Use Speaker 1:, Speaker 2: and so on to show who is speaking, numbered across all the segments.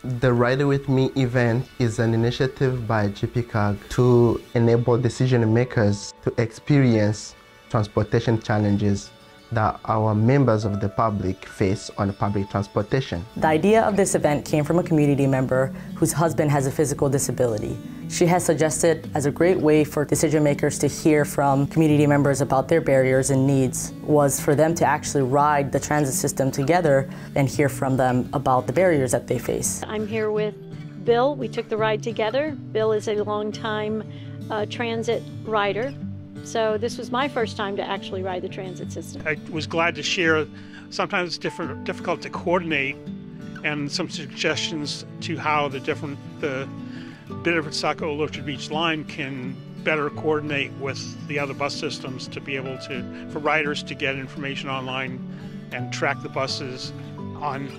Speaker 1: The Ride With Me event is an initiative by GPCOG to enable decision makers to experience transportation challenges that our members of the public face on public transportation.
Speaker 2: The idea of this event came from a community member whose husband has a physical disability. She has suggested as a great way for decision makers to hear from community members about their barriers and needs was for them to actually ride the transit system together and hear from them about the barriers that they face.
Speaker 3: I'm here with Bill. We took the ride together. Bill is a longtime transit rider. So this was my first time to actually ride the transit system.
Speaker 4: I was glad to share. Sometimes it's difficult to coordinate, and some suggestions to how the Biddeford Saco Orchard Beach line can better coordinate with the other bus systems to be able to, for riders to get information online and track the buses on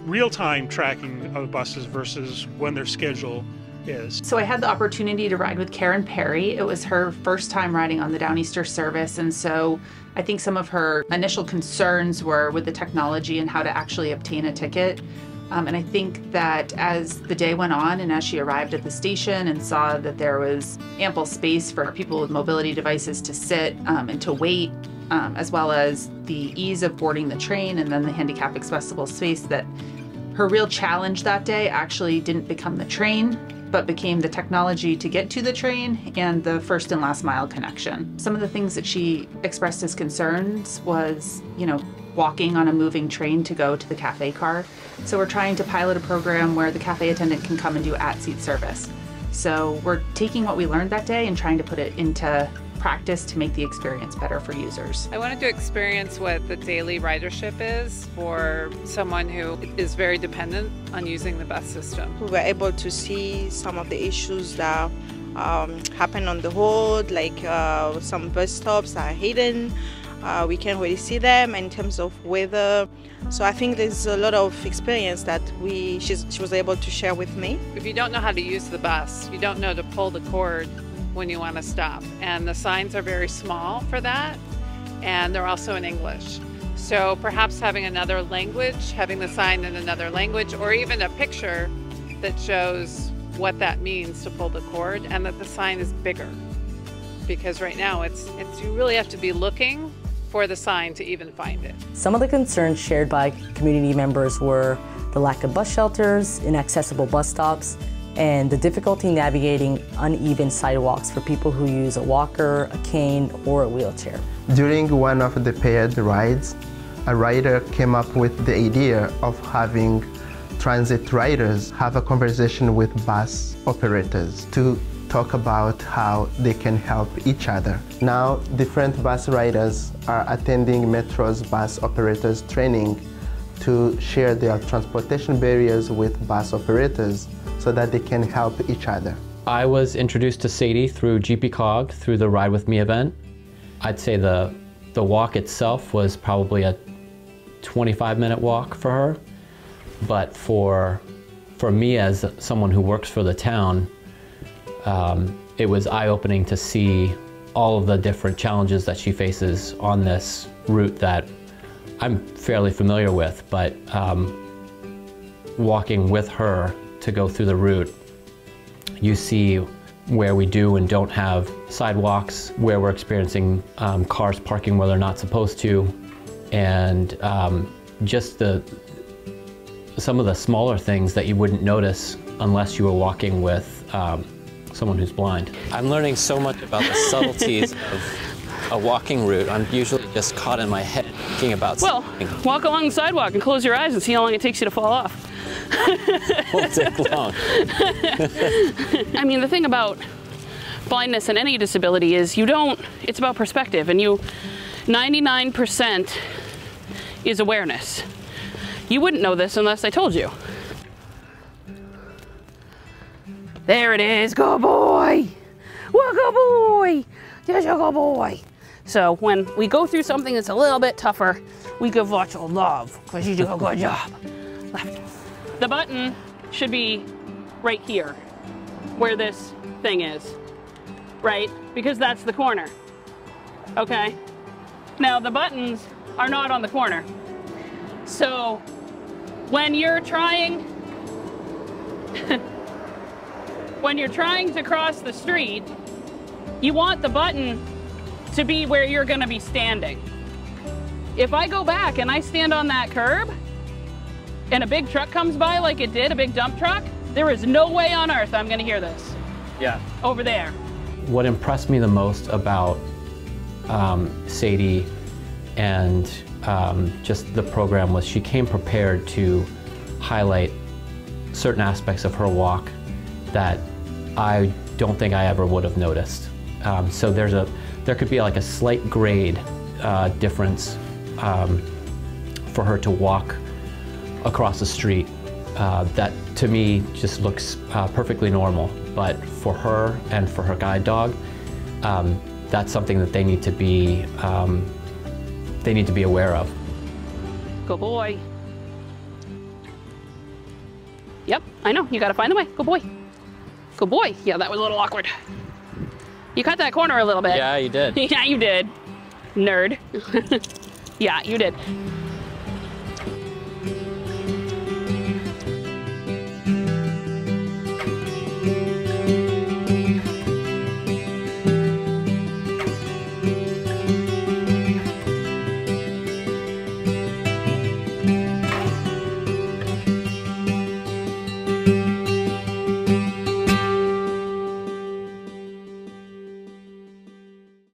Speaker 4: real-time tracking of the buses versus when their schedule is.
Speaker 5: So I had the opportunity to ride with Karen Perry. It was her first time riding on the Downeaster service, and so I think some of her initial concerns were with the technology and how to actually obtain a ticket. And I think that as the day went on and as she arrived at the station and saw that there was ample space for people with mobility devices to sit and to wait, as well as the ease of boarding the train and then the handicap accessible space, that her real challenge that day actually didn't become the train, but became the technology to get to the train and the first and last mile connection. Some of the things that she expressed as concerns was, walking on a moving train to go to the cafe car. So we're trying to pilot a program where the cafe attendant can come and do at-seat service. So we're taking what we learned that day and trying to put it into practice to make the experience better for users.
Speaker 6: I wanted to experience what the daily ridership is for someone who is very dependent on using the bus system.
Speaker 7: We were able to see some of the issues that happen on the road, like some bus stops are hidden. We can't really see them in terms of weather. So I think there's a lot of experience that she was able to share with me.
Speaker 6: If you don't know how to use the bus, you don't know to pull the cord when you want to stop. And the signs are very small for that, and they're also in English. So perhaps having another language, having the sign in another language, or even a picture that shows what that means to pull the cord and that the sign is bigger. Because right now you really have to be looking for the sign to even find it.
Speaker 2: Some of the concerns shared by community members were the lack of bus shelters, inaccessible bus stops, and the difficulty navigating uneven sidewalks for people who use a walker, a cane, or a wheelchair.
Speaker 1: During one of the paired rides, a rider came up with the idea of having transit riders have a conversation with bus operators to talk about how they can help each other. Now, different bus riders are attending Metro's bus operators training to share their transportation barriers with bus operators so that they can help each other.
Speaker 8: I was introduced to Sadie through GPCOG, through the Ride With Me event. I'd say the walk itself was probably a 25-minute walk for her, but for me as someone who works for the town, it was eye-opening to see all of the different challenges that she faces on this route that I'm fairly familiar with, but walking with her to go through the route, you see where we do and don't have sidewalks, where we're experiencing cars parking where they're not supposed to, and just some of the smaller things that you wouldn't notice unless you were walking with someone who's blind. I'm learning so much about the subtleties of a walking route. I'm usually just caught in my head thinking about something.
Speaker 9: Well, walk along the sidewalk and close your eyes and see how long it takes you to fall off.
Speaker 8: Won't take long.
Speaker 9: I mean, the thing about blindness and any disability is it's about perspective, and 99% is awareness. You wouldn't know this unless I told you. There it is, good boy. Well, good boy. There's a good boy. So when we go through something that's a little bit tougher, we give Vacho love because you do a good job. Left. The button should be right here, where this thing is, right? Because that's the corner, okay? Now the buttons are not on the corner. So when you're trying when you're trying to cross the street, you want the button to be where you're gonna be standing. If I go back and I stand on that curb and a big truck comes by like it did, a big dump truck, there is no way on earth I'm gonna hear this.
Speaker 8: Yeah.
Speaker 9: Over there.
Speaker 8: What impressed me the most about Sadie and just the program was she came prepared to highlight certain aspects of her walk that I don't think I ever would have noticed. So there could be like a slight grade difference for her to walk across the street that to me just looks perfectly normal. But for her and for her guide dog, that's something that they need to be aware of.
Speaker 9: Good boy. Yep, I know. You gotta find the way. Good boy. Good boy. Yeah, that was a little awkward. You cut that corner a little bit.
Speaker 8: Yeah, you did.
Speaker 9: Yeah, you did. Nerd. Yeah, you did.